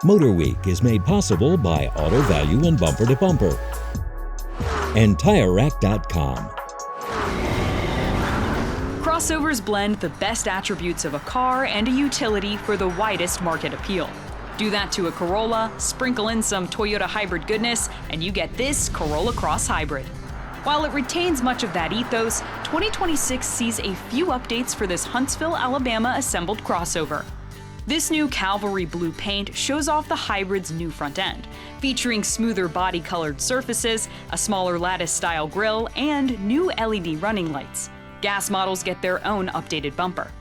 MotorWeek is made possible by Auto Value and Bumper to Bumper and TireRack.com. Crossovers blend the best attributes of a car and a utility for the widest market appeal. Do that to a Corolla, sprinkle in some Toyota hybrid goodness, and you get this Corolla Cross Hybrid. While it retains much of that ethos, 2026 sees a few updates for this Huntsville, Alabama assembled crossover. This new Cavalry blue paint shows off the hybrid's new front end, featuring smoother body-colored surfaces, a smaller lattice-style grille, and new LED running lights. Gas models get their own updated bumper.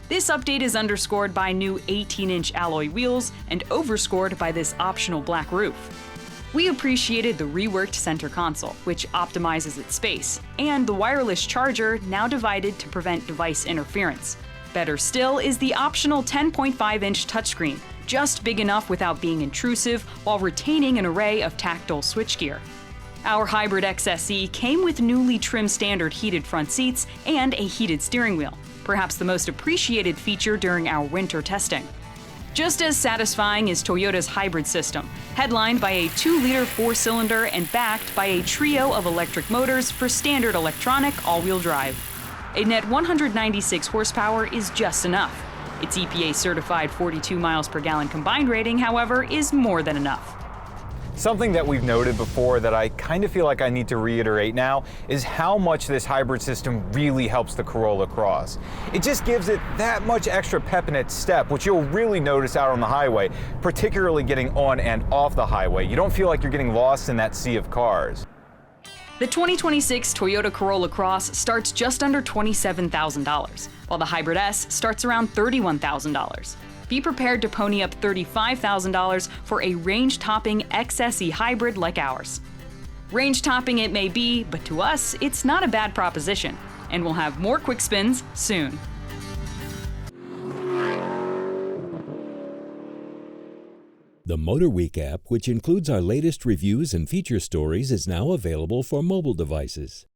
This update is underscored by new 18-inch alloy wheels and overscored by this optional black roof. We appreciated the reworked center console, which optimizes its space, and the wireless charger now divided to prevent device interference. Better still is the optional 10.5-inch touchscreen, just big enough without being intrusive while retaining an array of tactile switchgear. Our Hybrid XSE came with newly trimmed standard heated front seats and a heated steering wheel, perhaps the most appreciated feature during our winter testing. Just as satisfying is Toyota's hybrid system, headlined by a 2-liter 4-cylinder and backed by a trio of electric motors for standard electronic all-wheel drive. A net 196 horsepower is just enough. Its EPA-certified 42 miles per gallon combined rating, however, is more than enough. Something that we've noted before that I kind of feel like I need to reiterate now is how much this hybrid system really helps the Corolla Cross. It just gives it that much extra pep in its step, which you'll really notice out on the highway, particularly getting on and off the highway. You don't feel like you're getting lost in that sea of cars. The 2026 Toyota Corolla Cross starts just under $27,000, while the Hybrid S starts around $31,000. Be prepared to pony up $35,000 for a range-topping XSE hybrid like ours. Range-topping it may be, but to us, it's not a bad proposition, and we'll have more quick spins soon. The MotorWeek app, which includes our latest reviews and feature stories, is now available for mobile devices.